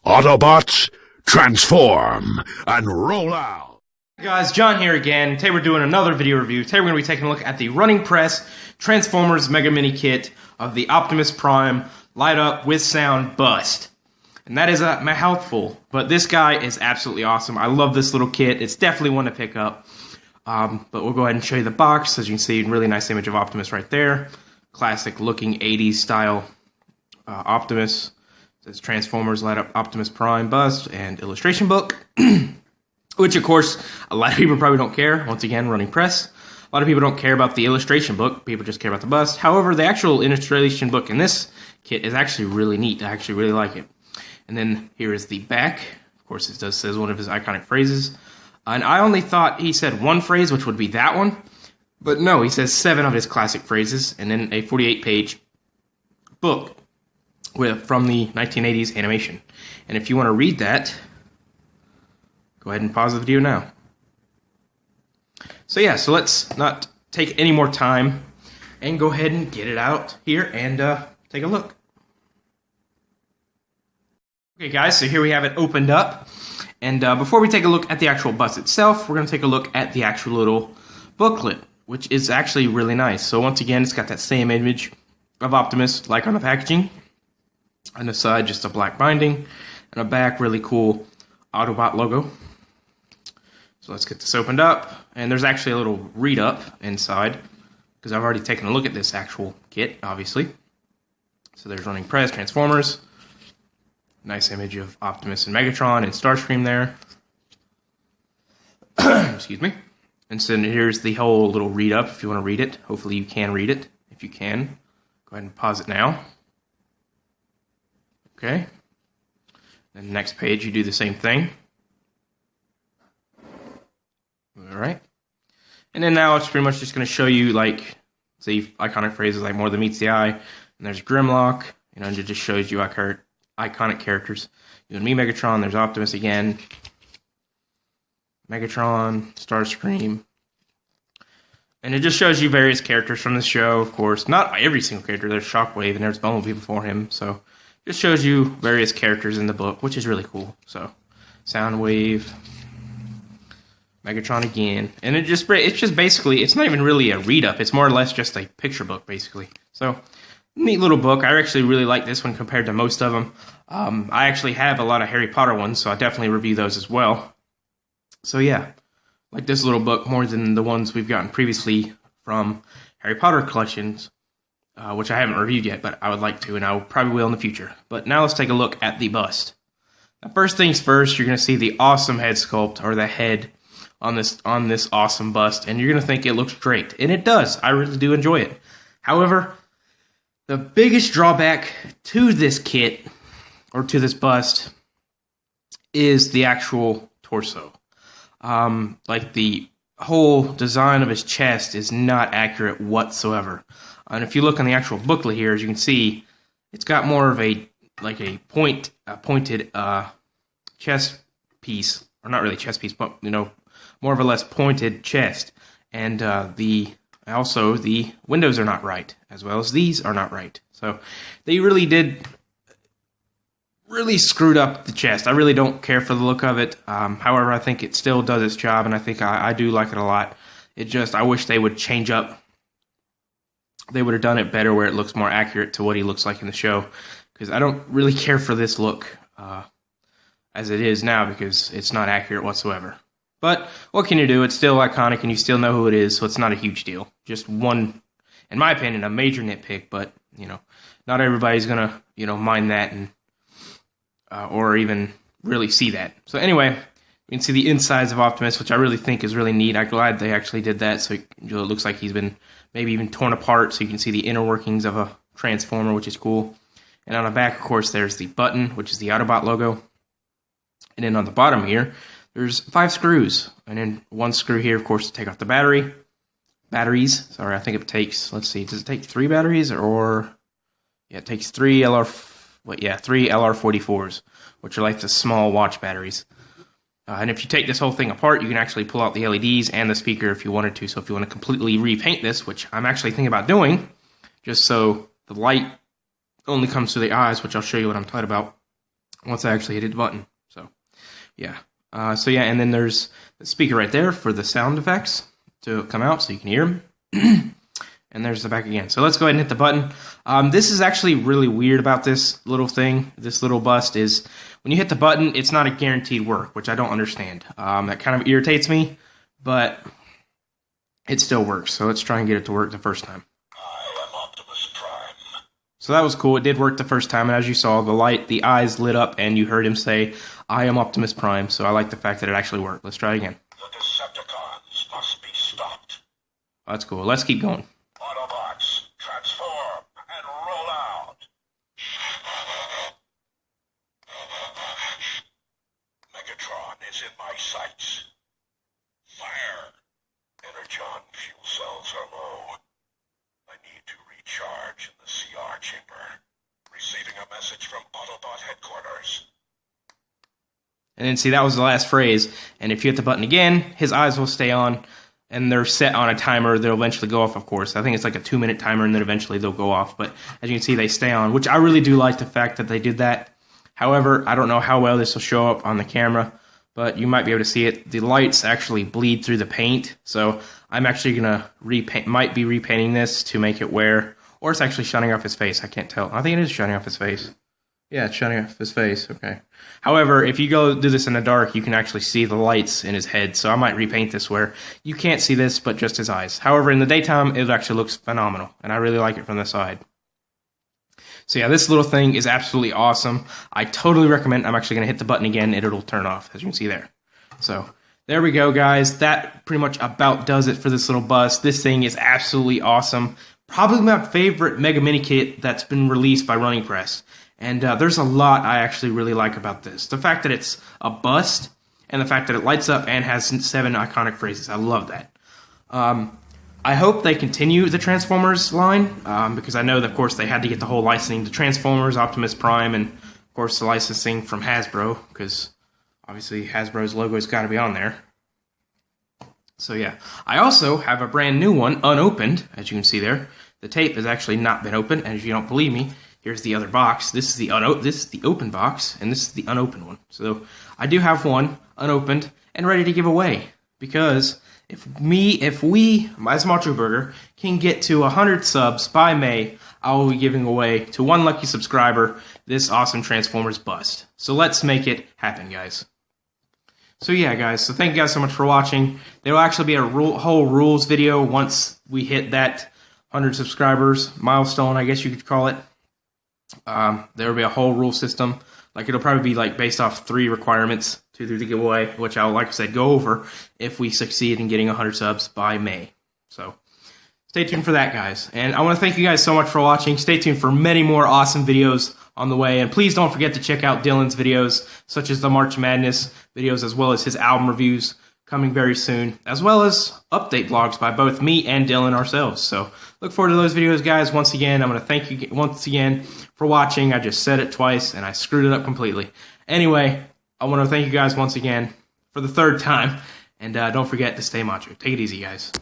Autobots, transform and roll out! Hey guys, John here again. Today we're doing another video review. Today we're going to be taking a look at the running press Transformers Mega Mini Kit of the Optimus Prime Light Up with Sound Bust. And that is a mouthful, but this guy is absolutely awesome. I love this little kit. It's definitely one to pick up. But we'll go ahead and show you the box. As you can see, a really nice image of Optimus right there. Classic looking 80s style Optimus. It says Transformers Light Up Optimus Prime Bust and illustration book. Which, of course, a lot of people probably don't care. Once again, running press. A lot of people don't care about the illustration book. People just care about the bust. However, the actual illustration book in this kit is actually really neat. I actually really like it. And then here is the back. Of course, it does says one of his iconic phrases. And I only thought he said one phrase, which would be that one. But no, he says 7 of his classic phrases. And then a 48-page book from the 1980s animation. And if you want to read that, go ahead and pause the video now. So yeah, so let's not take any more time and go ahead and get it out here and take a look. Okay guys, so here we have it opened up. And before we take a look at the actual bust itself, we're going to take a look at the actual little booklet, which is actually really nice. So once again, it's got that same image of Optimus like on the packaging. On the side, just a black binding. And a back, really cool Autobot logo. So let's get this opened up. And there's actually a little read-up inside, because I've already taken a look at this actual kit, obviously. So there's running press, Transformers. Nice image of Optimus and Megatron and Starscream there. Excuse me. And so here's the whole little read-up if you want to read it. Hopefully you can read it. If you can, go ahead and pause it now. Okay. Then the next page you do the same thing. Alright. And then now it's pretty much just going to show you, like, say, iconic phrases like more than meets the eye. And there's Grimlock. You know, and it just shows you iconic characters. You and me, Megatron. There's Optimus again. Megatron, Starscream. And it just shows you various characters from the show, of course. Not every single character. There's Shockwave and there's Bumblebee before him. So, just shows you various characters in the book, which is really cool. So, Soundwave. Megatron again. And it's just basically, it's not even really a read-up. It's more or less just a picture book, basically. So, neat little book. I actually really like this one compared to most of them. I actually have a lot of Harry Potter ones, so I definitely review those as well. So yeah, like this little book more than the ones we've gotten previously from Harry Potter collections, which I haven't reviewed yet, but I would like to, and I probably will in the future. But now let's take a look at the bust. Now, first things first, you're going to see the awesome head sculpt, or the head on this awesome bust, and you're going to think it looks great. And it does. I really do enjoy it. However, the biggest drawback to this kit, or to this bust, is the actual torso. Like the whole design of his chest is not accurate whatsoever. And if you look on the actual booklet here, as you can see, it's got more of a pointed chest piece, or not really chest piece, but you know, more of a less pointed chest. And also the windows are not right, as well as these are not right. So they really screwed up the chest. I really don't care for the look of it. However, I think it still does its job, and I think I do like it a lot. I wish they would change up. They would have done it better where it looks more accurate to what he looks like in the show, because I don't really care for this look as it is now, because it's not accurate whatsoever. But what can you do? It's still iconic, and you still know who it is, so it's not a huge deal. Just one, in my opinion, a major nitpick, but, you know, not everybody's going to, you know, mind that and or even really see that. So anyway, you can see the insides of Optimus, which I really think is really neat. I'm glad they actually did that, so it looks like he's been maybe even torn apart, so you can see the inner workings of a Transformer, which is cool. And on the back, of course, there's the button, which is the Autobot logo. And then on the bottom here, there's 5 screws. And then 1 screw here, of course, to take off the batteries. Sorry, I think it takes, let's see, does it take 3 batteries? Or, yeah, it takes 3 LR44s, which are like the small watch batteries. And if you take this whole thing apart, you can actually pull out the LEDs and the speaker if you wanted to. So if you want to completely repaint this, which I'm actually thinking about doing, just so the light only comes to the eyes, which I'll show you what I'm talking about once I actually hit the button. So, yeah. And then there's the speaker right there for the sound effects to come out so you can hear them. And there's the back again. So let's go ahead and hit the button. This is actually really weird about this little thing, this little bust, is when you hit the button, it's not a guaranteed work, which I don't understand. That kind of irritates me, but it still works. So let's try and get it to work the first time. I am Optimus Prime. So that was cool. It did work the first time, and as you saw, the eyes lit up, and you heard him say, "I am Optimus Prime." So I like the fact that it actually worked. Let's try it again. The Decepticons must be stopped. That's cool. Let's keep going. Autobots, transform and roll out. Megatron is in my sights. Fire. Energon fuel cells are low. I need to recharge in the CR chamber. Receiving a message from Autobot headquarters. And then see, that was the last phrase. And if you hit the button again, his eyes will stay on. And they're set on a timer. They'll eventually go off, of course. I think it's like a 2-minute timer, and then eventually they'll go off. But as you can see, they stay on, which I really do like the fact that they did that. However, I don't know how well this will show up on the camera, but you might be able to see it. The lights actually bleed through the paint, so I'm actually going to might be repainting this to make it where, or it's actually shining off his face. I can't tell. I think it is shining off his face. Yeah, it's shining off his face. Okay. However, if you go do this in the dark, you can actually see the lights in his head. So I might repaint this where you can't see this, but just his eyes. However, in the daytime, it actually looks phenomenal, and I really like it from the side. So yeah, this little thing is absolutely awesome. I totally recommend. I'm actually going to hit the button again, and it'll turn off, as you can see there. So there we go, guys. That pretty much about does it for this little bust. This thing is absolutely awesome. Probably my favorite Mega Mini Kit that's been released by Running Press. And there's a lot I actually really like about this. The fact that it's a bust, and the fact that it lights up and has 7 iconic phrases. I love that. I hope they continue the Transformers line, because I know that, of course, they had to get the whole licensing to Transformers, Optimus Prime, and, of course, the licensing from Hasbro, because, obviously, Hasbro's logo's got to be on there. So, yeah. I also have a brand new one, unopened, as you can see there. The tape has actually not been opened, and if you don't believe me, here's the other box. This is the open box, and this is the unopened one. So I do have one unopened and ready to give away, because if we, as Macho Burger, can get to 100 subs by May, I will be giving away to one lucky subscriber this awesome Transformers bust. So let's make it happen, guys. So yeah, guys. So thank you guys so much for watching. There will actually be a whole rules video once we hit that 100 subscribers milestone, I guess you could call it. There will be a whole rule system. Like, it'll probably be like based off 3 requirements to do the giveaway, which I'll, like I said, go over if we succeed in getting 100 subs by May. So stay tuned for that, guys. And I want to thank you guys so much for watching. Stay tuned for many more awesome videos on the way. And please don't forget to check out Dylan's videos, such as the March Madness videos, as well as his album reviews coming very soon, as well as update vlogs by both me and Dylan ourselves. So look forward to those videos, guys. Once again, I'm going to thank you once again for watching. I just said it twice, and I screwed it up completely. Anyway, I want to thank you guys once again for the 3rd time, and don't forget to stay macho. Take it easy, guys.